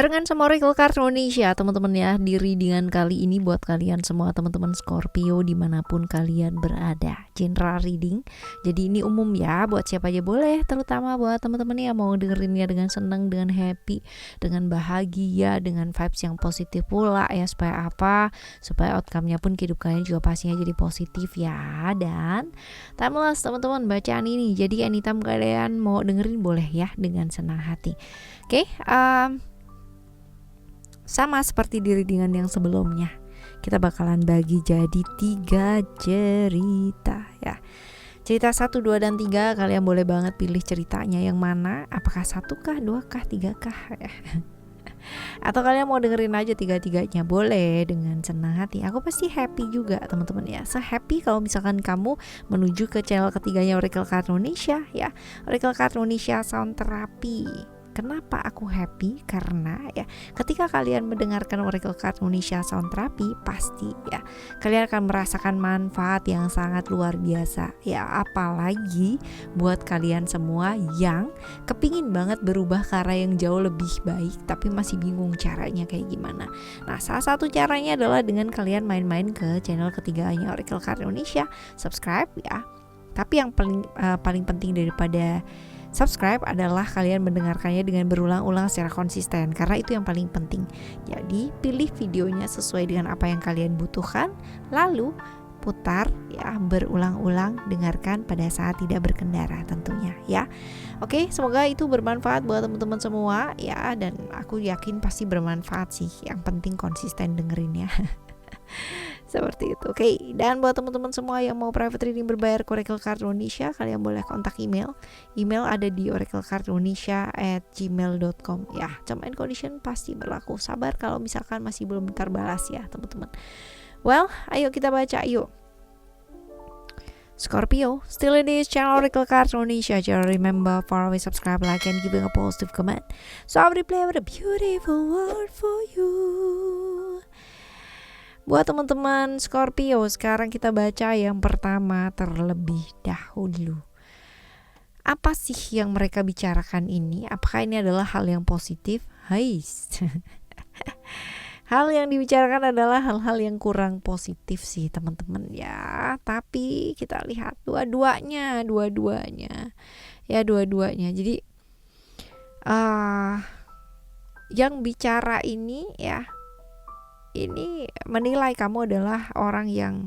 Barengan sama Oracle Card Indonesia teman-teman ya, di readingan kali ini buat kalian semua teman-teman Scorpio dimanapun kalian berada. General reading, jadi ini umum ya, buat siapa aja boleh, terutama buat teman-teman yang mau dengerinnya dengan senang, dengan happy, dengan bahagia, dengan vibes yang positif pula ya. Supaya apa? Supaya outcome-nya pun kehidupan kalian juga pastinya jadi positif ya. Dan timeless teman-teman bacaan ini, jadi anytime kalian mau dengerin boleh ya, dengan senang hati. Oke, sama seperti di readingan yang sebelumnya, kita bakalan bagi jadi 3 cerita ya. Cerita 1, 2, dan 3, kalian boleh banget pilih ceritanya yang mana, apakah 1 kah, 2 kah, 3 kah ya. Atau kalian mau dengerin aja 3-tiganya, boleh dengan senang hati. Aku pasti happy juga teman-teman ya. Se-happy kalau misalkan kamu menuju ke channel ketiganya Oracle Card Indonesia ya. Oracle Card Indonesia Sound Therapy. Kenapa aku happy? Karena ya, ketika kalian mendengarkan Oracle Card Indonesia Sound Therapy, pasti ya kalian akan merasakan manfaat yang sangat luar biasa ya. Apalagi buat kalian semua yang kepingin banget berubah ke arah yang jauh lebih baik, tapi masih bingung caranya kayak gimana. Nah, salah satu caranya adalah dengan kalian main-main ke channel ketiganya Oracle Card Indonesia, subscribe ya. Tapi yang paling penting daripada subscribe adalah kalian mendengarkannya dengan berulang-ulang secara konsisten, karena itu yang paling penting. Jadi pilih videonya sesuai dengan apa yang kalian butuhkan, lalu putar ya, berulang-ulang, dengarkan pada saat tidak berkendara tentunya ya. Oke, semoga itu bermanfaat buat teman-teman semua ya, dan aku yakin pasti bermanfaat sih. Yang penting konsisten dengerinnya. Seperti itu. Oke, dan buat teman-teman semua yang mau private reading berbayar ke Oracle Card Indonesia, kalian boleh kontak email ada di oraclecardindonesia@gmail.com ya. Term and condition pasti berlaku. Sabar kalau misalkan masih belum terbalas ya teman-teman. Well, ayo kita baca yuk. Scorpio, still in this channel Oracle Card Indonesia. Just remember, follow, subscribe, like, and giving a positive comment. So I will play with a beautiful word for you. Buat teman-teman Scorpio, sekarang kita baca yang pertama terlebih dahulu. Apa sih yang mereka bicarakan ini? Apakah ini adalah hal yang positif? Hal yang dibicarakan adalah hal-hal yang kurang positif sih teman-teman ya. Tapi kita lihat dua-duanya. Ya, dua-duanya. Jadi yang bicara ini ya, ini menilai kamu adalah orang yang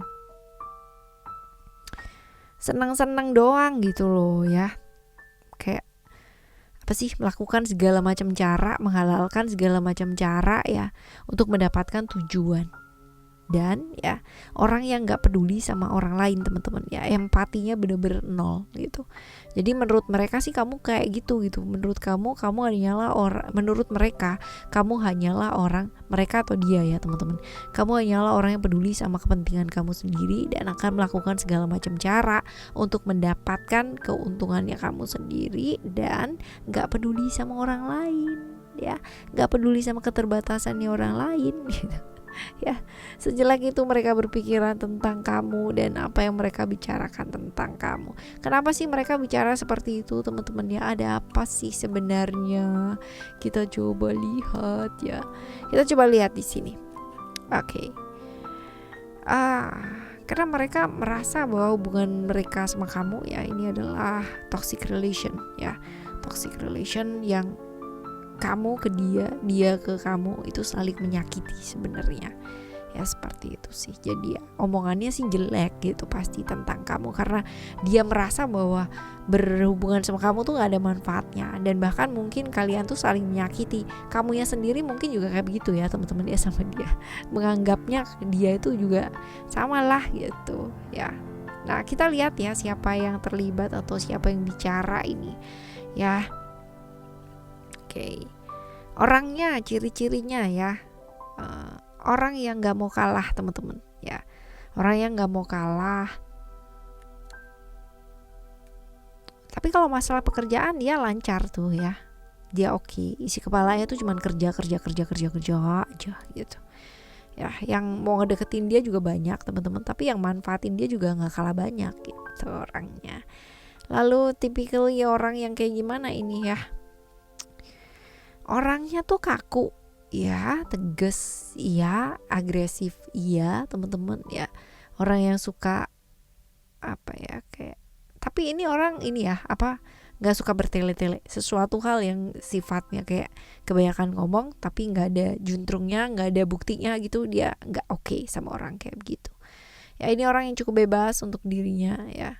senang-senang doang gitu loh ya. Kayak apa sih, melakukan segala macam cara, menghalalkan segala macam cara ya untuk mendapatkan tujuan. Dan ya, orang yang gak peduli sama orang lain teman-teman ya, empatinya bener-bener nol gitu. Jadi menurut mereka sih kamu kayak gitu. Menurut kamu hanyalah orang, menurut mereka kamu hanyalah orang, mereka atau dia ya teman-teman, kamu hanyalah orang yang peduli sama kepentingan kamu sendiri dan akan melakukan segala macam cara untuk mendapatkan keuntungannya kamu sendiri, dan gak peduli sama orang lain ya, gak peduli sama keterbatasannya orang lain gitu. Ya, sejelek itu mereka berpikiran tentang kamu dan apa yang mereka bicarakan tentang kamu. Kenapa sih mereka bicara seperti itu teman-teman ya? Ada apa sih sebenarnya? Kita coba lihat ya. Kita coba lihat di sini. Oke. Karena mereka merasa bahwa hubungan mereka sama kamu ya, ini adalah toxic relation ya. Toxic relation yang kamu ke dia ke kamu, itu saling menyakiti sebenarnya ya, seperti itu sih. Jadi ya, omongannya sih jelek gitu pasti tentang kamu, karena dia merasa bahwa berhubungan sama kamu tuh gak ada manfaatnya, dan bahkan mungkin kalian tuh saling menyakiti. Kamunya sendiri mungkin juga kayak begitu ya teman-teman ya, sama dia, menganggapnya dia itu juga sama lah gitu ya. Nah, kita lihat ya siapa yang terlibat atau siapa yang bicara ini ya. Orangnya, ciri-cirinya ya, orang yang gak mau kalah teman-teman ya. Orang yang gak mau kalah. Tapi kalau masalah pekerjaan dia lancar tuh ya, dia oke. Isi kepalanya tuh cuman kerja aja gitu ya. Yang mau ngedeketin dia juga banyak teman-teman, tapi yang manfaatin dia juga gak kalah banyak gitu orangnya. Lalu tipikalnya orang yang kayak gimana ini ya, orangnya tuh kaku iya, tegas iya, agresif iya, teman-teman ya. Orang yang suka apa ya, kayak, tapi ini orang ini ya, apa, nggak suka bertele-tele sesuatu hal yang sifatnya kayak kebanyakan ngomong tapi nggak ada juntrungnya, nggak ada buktinya gitu, dia nggak oke sama orang kayak begitu ya. Ini orang yang cukup bebas untuk dirinya ya,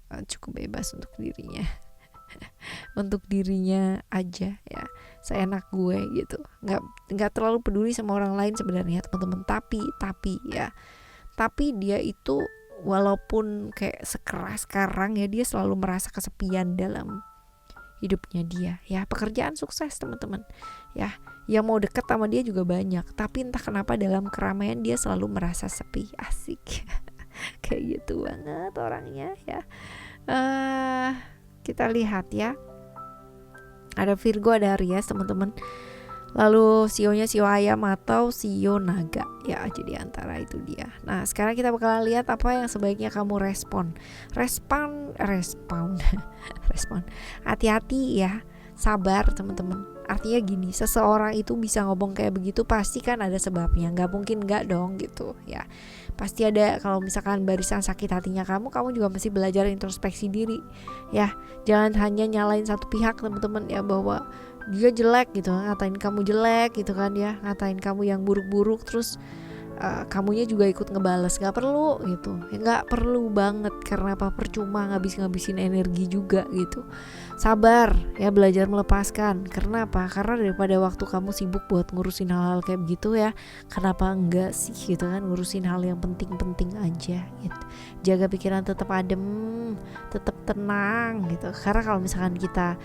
cukup bebas untuk dirinya untuk dirinya aja ya, seenak gue gitu, nggak terlalu peduli sama orang lain sebenarnya teman-teman. Tapi ya, tapi dia itu walaupun kayak sekeras sekarang ya, dia selalu merasa kesepian dalam hidupnya dia ya. Pekerjaan sukses teman-teman ya, yang mau deket sama dia juga banyak, tapi entah kenapa dalam keramaian dia selalu merasa sepi. Asik kayak gitu banget orangnya ya. Kita lihat ya, ada Virgo, ada Aries teman-teman. Lalu sionya sio ayam atau sio naga ya, jadi antara itu dia. Nah sekarang kita bakalan lihat apa yang sebaiknya kamu respon. Hati-hati ya, sabar teman-teman. Artinya gini, seseorang itu bisa ngomong kayak begitu pasti kan ada sebabnya, nggak mungkin nggak dong gitu ya. Pasti ada. Kalau misalkan barisan sakit hatinya kamu juga mesti belajar introspeksi diri ya. Jangan hanya nyalain satu pihak teman-teman ya, bahwa dia jelek gitu, ngatain kamu jelek gitu kan ya, ngatain kamu yang buruk-buruk, terus kamunya juga ikut ngebales. Nggak perlu gitu ya, nggak perlu banget. Karena apa? Percuma ngabisin energi juga gitu. Sabar ya, belajar melepaskan. Karena apa? Karena daripada waktu kamu sibuk buat ngurusin hal-hal kayak begitu ya, kenapa enggak sih gitu kan, ngurusin hal yang penting-penting aja gitu. Jaga pikiran tetap adem, tetap tenang gitu. Karena kalau misalkan kita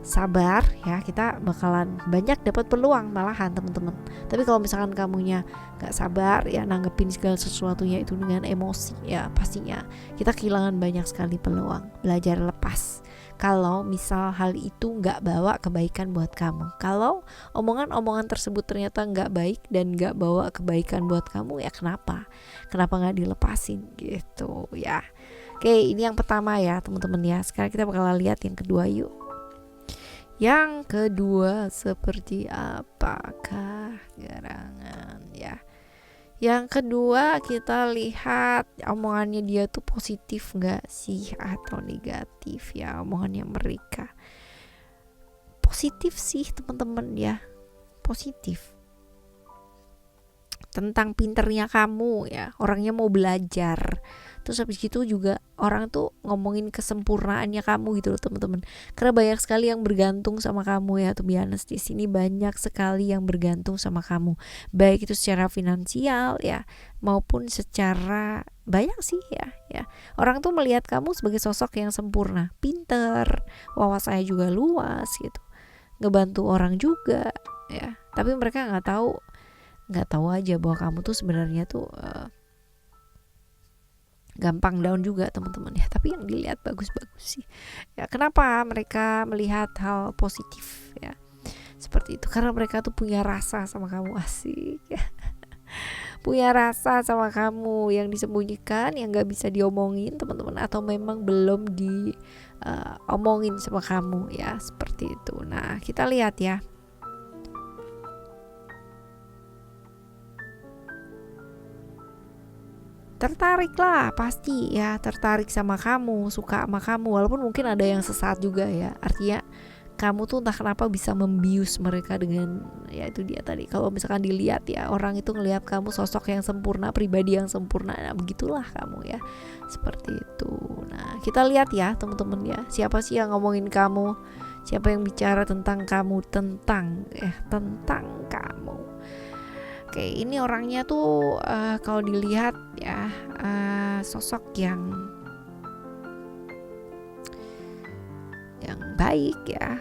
sabar ya, kita bakalan banyak dapat peluang malahan teman-teman. Tapi kalau misalkan kamunya gak sabar ya, nanggepin segala sesuatunya itu dengan emosi ya, pastinya kita kehilangan banyak sekali peluang. Belajar lepas kalau misal hal itu gak bawa kebaikan buat kamu. Kalau omongan-omongan tersebut ternyata gak baik dan gak bawa kebaikan buat kamu ya, kenapa gak dilepasin gitu ya. Oke, ini yang pertama ya teman-teman ya. Sekarang kita bakal lihat yang kedua yuk. Yang kedua seperti apakah gerangan ya. Yang kedua kita lihat omongannya dia tuh positif gak sih atau negatif ya, omongannya mereka. Positif sih teman-teman ya, positif. Tentang pinternya kamu ya, orangnya mau belajar. Terus habis gitu juga orang tuh ngomongin kesempurnaannya kamu gitu loh teman-teman. Karena banyak sekali yang bergantung sama kamu ya, to be honest, di sini banyak sekali yang bergantung sama kamu. Baik itu secara finansial ya, maupun secara banyak sih ya. Orang tuh melihat kamu sebagai sosok yang sempurna, pinter, wawasannya juga luas gitu. Ngebantu orang juga ya. Tapi mereka nggak tahu aja bahwa kamu tuh sebenarnya tuh gampang down juga teman-teman ya. Tapi yang dilihat bagus-bagus sih ya. Kenapa mereka melihat hal positif ya seperti itu? Karena mereka tuh punya rasa sama kamu. Asik ya. Punya rasa sama kamu yang disembunyikan, yang gak bisa diomongin teman-teman, atau memang belum diomongin sama kamu ya, seperti itu. Nah kita lihat ya. Tertarik lah pasti ya, tertarik sama kamu, suka sama kamu, walaupun mungkin ada yang sesat juga ya. Artinya kamu tuh entah kenapa bisa membius mereka dengan ya itu dia tadi. Kalau misalkan dilihat ya, orang itu ngelihat kamu sosok yang sempurna, pribadi yang sempurna, nah begitulah kamu ya, seperti itu. Nah kita lihat ya teman-teman ya, siapa sih yang ngomongin kamu, siapa yang bicara tentang kamu, tentang kamu. Oke, ini orangnya tuh kalau dilihat ya sosok yang baik ya,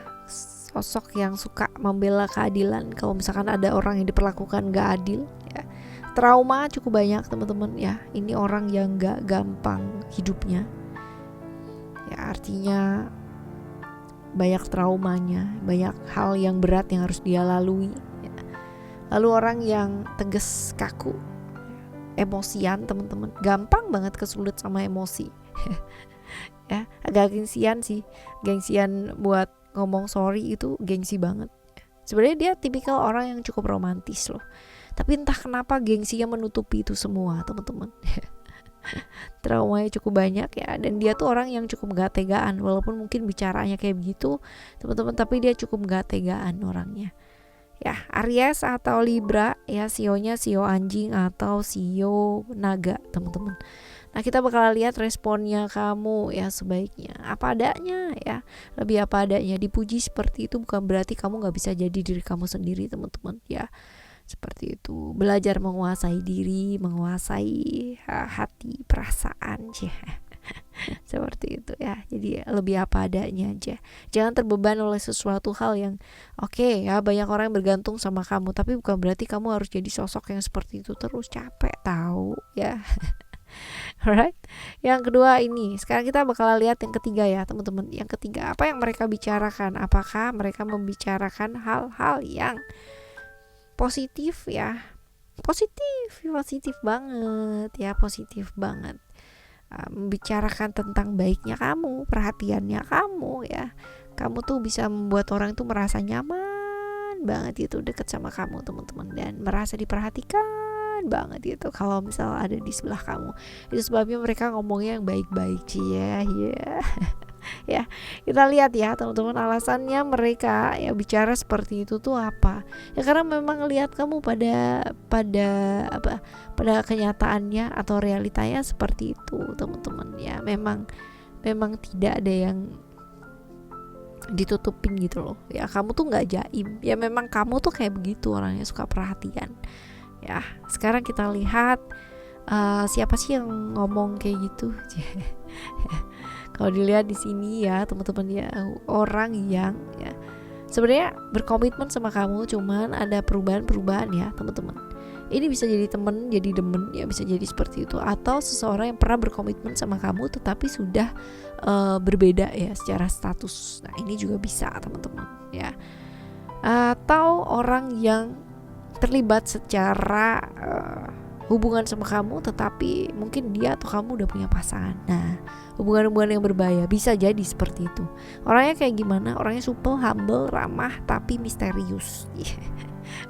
sosok yang suka membela keadilan. Kalau misalkan ada orang yang diperlakukan gak adil ya, trauma cukup banyak teman-teman ya. Ini orang yang gak gampang hidupnya ya, artinya banyak traumanya, banyak hal yang berat yang harus dia lalui. Lalu orang yang tegas, kaku, emosian teman-teman, gampang banget kesulut sama emosi. Ya, agak gengsian sih, gengsian buat ngomong sorry itu gengsi banget. Sebenarnya dia tipikal orang yang cukup romantis loh, tapi entah kenapa gengsinya menutupi itu semua teman-teman. Traumanya cukup banyak ya, dan dia tuh orang yang cukup gak tegaan, walaupun mungkin bicaranya kayak begitu teman-teman, tapi dia cukup gak tegaan orangnya. Ya, Aries atau Libra ya, sionya sio anjing atau sio naga teman-teman. Nah, kita bakal lihat responnya kamu ya, sebaiknya apa adanya ya, lebih apa adanya. Dipuji seperti itu bukan berarti kamu gak bisa jadi diri kamu sendiri teman-teman ya. Seperti itu, belajar menguasai diri, menguasai hati, perasaan ya. Seperti itu ya. Jadi lebih apa adanya aja. Jangan terbeban oleh sesuatu hal yang oke ya, banyak orang yang bergantung sama kamu, tapi bukan berarti kamu harus jadi sosok yang seperti itu terus, capek tahu ya. Alright. Yang kedua ini, sekarang kita bakal lihat yang ketiga ya teman-teman. Yang ketiga, apa yang mereka bicarakan? Apakah mereka membicarakan hal-hal yang positif ya? Positif banget ya, positif banget. Membicarakan tentang baiknya kamu, perhatiannya kamu ya. Kamu tuh bisa membuat orang itu merasa nyaman banget itu dekat sama kamu teman-teman, dan merasa diperhatikan banget itu kalau misal ada di sebelah kamu. Itu sebabnya mereka ngomongnya yang baik-baik sih ya. Ya, kita lihat ya teman-teman, alasannya mereka ya bicara seperti itu tuh apa ya, karena memang lihat kamu pada kenyataannya atau realitanya seperti itu teman-teman ya. Memang tidak ada yang ditutupin gitu loh ya, kamu tuh nggak jaim ya, memang kamu tuh kayak begitu, orangnya suka perhatian ya. Sekarang kita lihat siapa sih yang ngomong kayak gitu. Kalau dilihat di sini ya teman-teman ya, orang yang ya sebenarnya berkomitmen sama kamu, cuman ada perubahan ya teman-teman. Ini bisa jadi temen, jadi demen ya, bisa jadi seperti itu. Atau seseorang yang pernah berkomitmen sama kamu tetapi sudah berbeda ya secara status. Nah, ini juga bisa teman-teman ya. Atau orang yang terlibat secara hubungan sama kamu, tetapi mungkin dia atau kamu udah punya pasangan. Nah, hubungan-hubungan yang berbahaya bisa jadi seperti itu. Orangnya kayak gimana? Orangnya supel, humble, ramah, tapi misterius.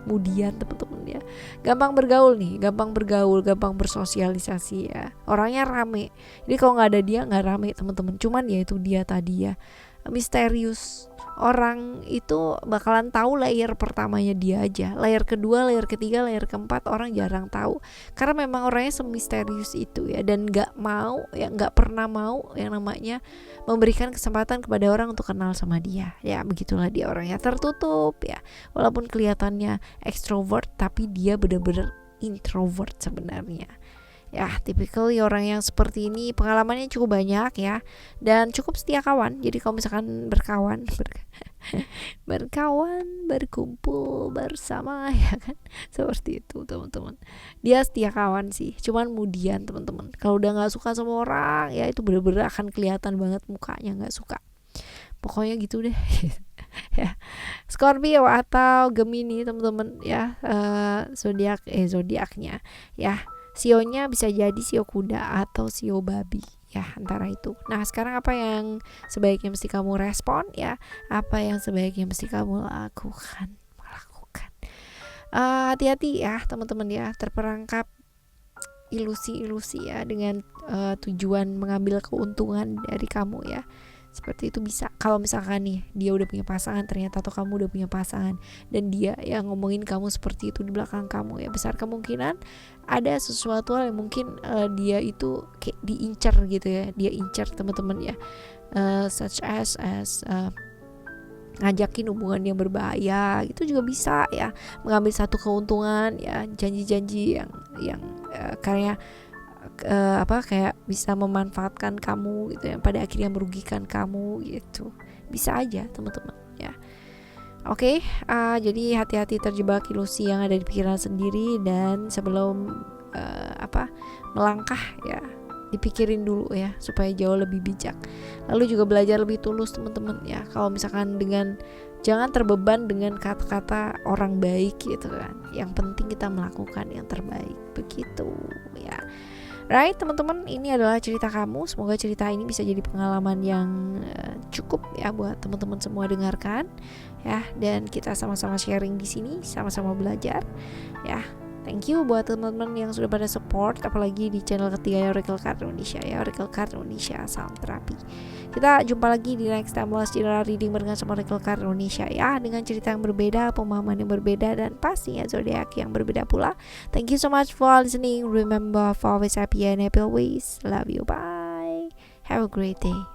Kemudian teman-teman ya, gampang bergaul, gampang bersosialisasi ya. Orangnya rame. Jadi kalau nggak ada dia nggak rame teman-teman. Cuman ya itu dia tadi ya, misterius. Orang itu bakalan tahu layer pertamanya dia aja, layer kedua, layer ketiga, layer keempat orang jarang tahu, karena memang orangnya semisterius itu ya, dan nggak pernah mau yang namanya memberikan kesempatan kepada orang untuk kenal sama dia ya. Begitulah dia, orangnya tertutup ya, walaupun kelihatannya ekstrovert tapi dia benar-benar introvert sebenarnya. Ya, tipikal orang yang seperti ini pengalamannya cukup banyak ya, dan cukup setia kawan. Jadi kalau misalkan berkawan, berkumpul bersama ya kan, seperti itu teman-teman. Dia setia kawan sih, cuman kemudian teman-teman kalau udah nggak suka sama orang ya, itu bener-bener akan kelihatan banget mukanya nggak suka. Pokoknya gitu deh. Ya. Scorpio atau Gemini teman-teman ya, zodiaknya ya. Sionya bisa jadi sio kuda atau sio babi ya, antara itu. Nah, sekarang apa yang sebaiknya mesti kamu respon ya? Apa yang sebaiknya mesti kamu lakukan? Hati-hati ya teman-teman ya, terperangkap ilusi-ilusi ya, dengan tujuan mengambil keuntungan dari kamu ya. Seperti itu bisa. Kalau misalkan nih dia udah punya pasangan ternyata, atau kamu udah punya pasangan dan dia yang ngomongin kamu seperti itu di belakang kamu ya, besar kemungkinan ada sesuatu yang mungkin dia itu kayak diincar gitu ya, dia incar teman-teman ya, such as ngajakin hubungan yang berbahaya gitu juga bisa ya, mengambil satu keuntungan ya, janji-janji yang kayak kayak bisa memanfaatkan kamu gitu ya, pada akhirnya merugikan kamu gitu, bisa aja teman-teman ya. Oke, jadi hati-hati terjebak ilusi yang ada di pikiran sendiri, dan sebelum melangkah ya, dipikirin dulu ya supaya jauh lebih bijak. Lalu juga belajar lebih tulus teman-teman ya. Kalau misalkan jangan terbeban dengan kata-kata orang baik gitu kan. Yang penting kita melakukan yang terbaik, begitu ya. Right, teman-teman, ini adalah cerita kamu. Semoga cerita ini bisa jadi pengalaman yang cukup ya buat teman-teman semua dengarkan ya, dan kita sama-sama sharing di sini, sama-sama belajar ya. Thank you buat teman-teman yang sudah pada support, apalagi di channel ketiga Oracle Card Indonesia ya, Oracle Card Indonesia Sound Therapy. Kita jumpa lagi di next timeless general reading barengan sama Oracle Card Indonesia ya, dengan cerita yang berbeda, pemahaman yang berbeda, dan pastinya zodiak yang berbeda pula. Thank you so much for listening. Remember, for always happy and happy always. Love you. Bye. Have a great day.